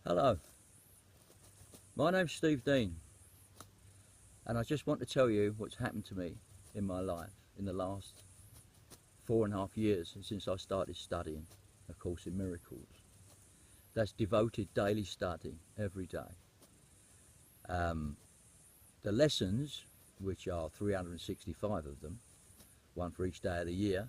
Hello, my name's Steve Dean, and I just want to tell you what's happened to me in my life in the last 4.5 years since I started studying A Course in Miracles. That's devoted daily study every day. The lessons, which are 365 of them, one for each day of the year,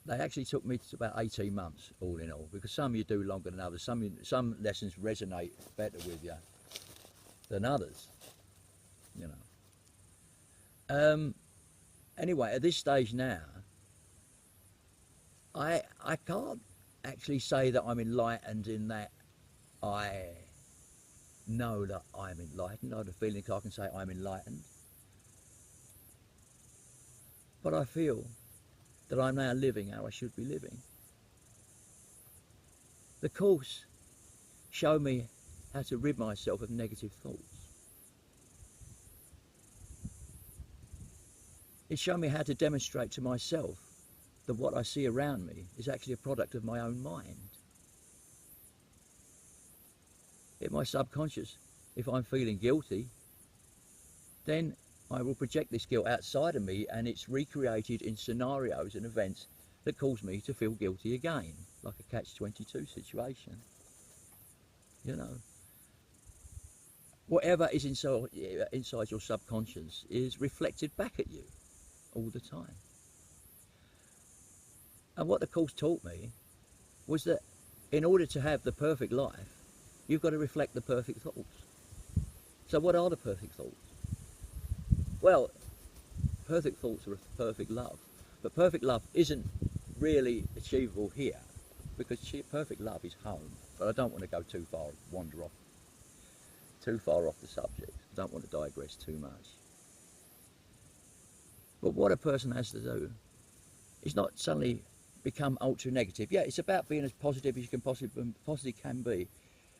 they actually took me to about 18 months all in all, because some you do longer than others. Some lessons resonate better with you than others, you know. Anyway, at this stage now, I can't actually say that I'm enlightened in that I know that I'm enlightened. I have a feeling I can say I'm enlightened. But I feel that I'm now living how I should be living. The Course showed me how to rid myself of negative thoughts. It showed me how to demonstrate to myself that what I see around me is actually a product of my own mind. In my subconscious, if I'm feeling guilty, then I will project this guilt outside of me, and it's recreated in scenarios and events that cause me to feel guilty again, like a catch-22 situation. You know, whatever is inside your subconscious is reflected back at you all the time. And what the Course taught me was that in order to have the perfect life, you've got to reflect the perfect thoughts. So what are the perfect thoughts? Well, perfect thoughts are perfect love. But perfect love isn't really achievable here, because perfect love is home. But I don't want to go too far, wander off too far off the subject. I don't want to digress too much. But what a person has to do is not suddenly become ultra negative. Yeah, it's about being as positive as you can possibly can be.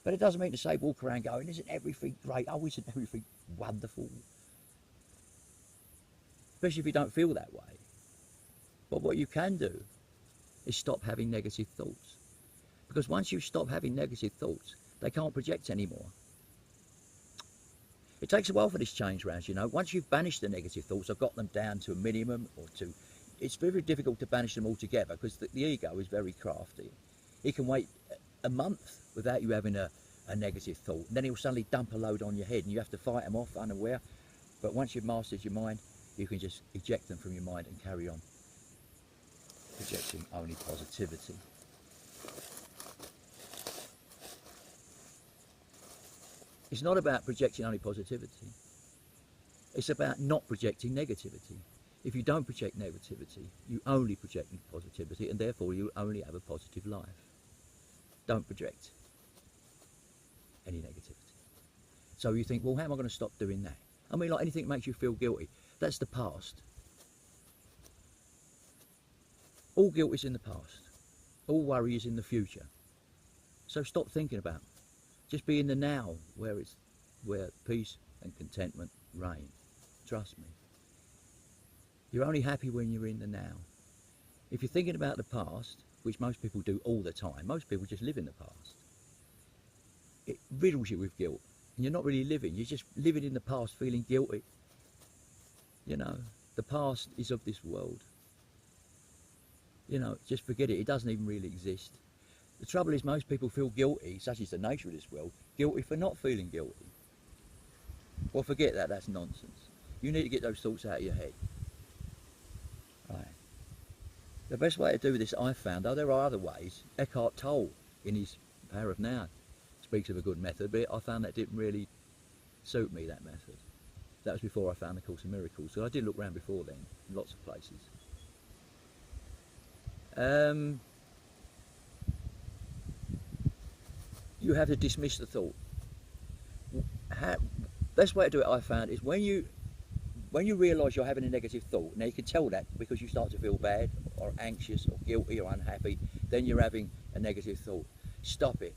But it doesn't mean to say walk around going, isn't everything great? Oh, isn't everything wonderful? Especially if you don't feel that way. But what you can do is stop having negative thoughts. Because once you stop having negative thoughts, they can't project anymore. It takes a while for this change round, you know. Once you've banished the negative thoughts, I've got them down to a minimum or two. It's very difficult to banish them altogether, because the ego is very crafty. It can wait a month without you having a negative thought, and then he'll suddenly dump a load on your head and you have to fight them off unaware. But once you've mastered your mind, you can just eject them from your mind and carry on projecting only positivity. It's not about projecting only positivity. It's about not projecting negativity. If you don't project negativity, you only project positivity, and therefore you only have a positive life. Don't project any negativity. So you think, well, how am I going to stop doing that? I mean, like anything that makes you feel guilty, that's the past. All guilt is in the past. All worry is in the future. So stop thinking about it. Just be in the now, where peace and contentment reign. Trust me. You're only happy when you're in the now. If you're thinking about the past, which most people do all the time, most people just live in the past, it riddles you with guilt. And you're not really living, you're just living in the past feeling guilty. You know, the past is of this world. You know, just forget it, it doesn't even really exist. The trouble is most people feel guilty, such is the nature of this world, guilty for not feeling guilty. Well, forget that, that's nonsense. You need to get those thoughts out of your head. Right. The best way to do this, I've found, though there are other ways. Eckhart Tolle, in his Power of Now, speaks of a good method, but I found that didn't really suit me, that method. That was before I found the Course in Miracles, so I did look around before then, in lots of places. You have to dismiss the thought. Best way to do it, I found, is when you realise you're having a negative thought. Now you can tell that because you start to feel bad or anxious or guilty or unhappy, then you're having a negative thought. Stop it.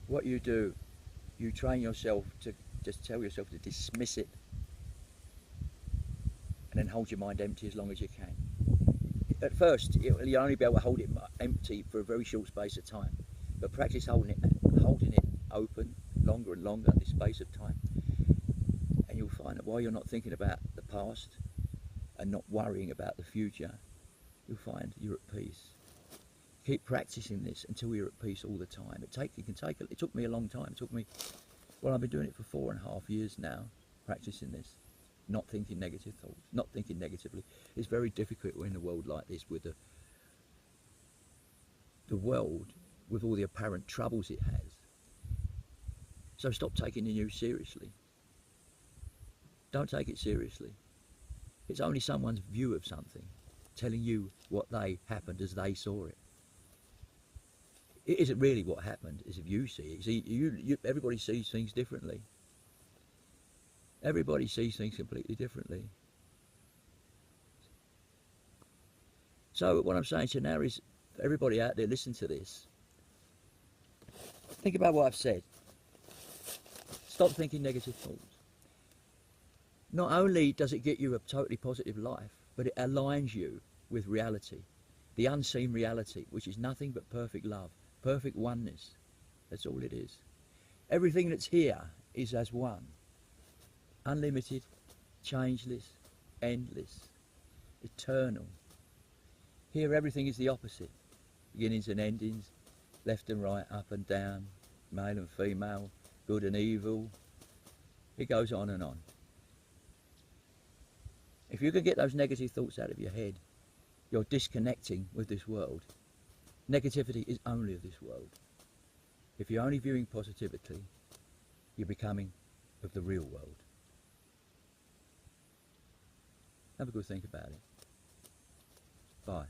What you do, you train yourself to just tell yourself to dismiss it, and then hold your mind empty as long as you can. at first you'll only be able to hold it empty for a very short space of time, but practice holding it open longer and longer this space of time, and you'll find that while you're not thinking about the past and not worrying about the future, you'll find you're at peace. Keep practicing this until you're at peace all the time. It took me a long time. Well, I've been doing it for 4.5 years now, practicing this, not thinking negative thoughts, not thinking negatively. It's very difficult in a world like this, with the world with all the apparent troubles it has. So stop taking the news seriously. Don't take it seriously. It's only someone's view of something, telling you what happened as they saw it. It isn't really what happened, it's if you see it. See, everybody sees things differently. Everybody sees things completely differently. So what I'm saying to you now is, everybody out there, listen to this. Think about what I've said. Stop thinking negative thoughts. Not only does it get you a totally positive life, but it aligns you with reality. The unseen reality, which is nothing but perfect love, perfect oneness. That's all it is. Everything that's here is as one. Unlimited, changeless, endless, eternal. Here everything is the opposite. Beginnings and endings, left and right, up and down, male and female, good and evil. It goes on and on. If you can get those negative thoughts out of your head, you're disconnecting with this world. Negativity is only of this world. If you're only viewing positivity, you're becoming of the real world. Have a good think about it. Bye.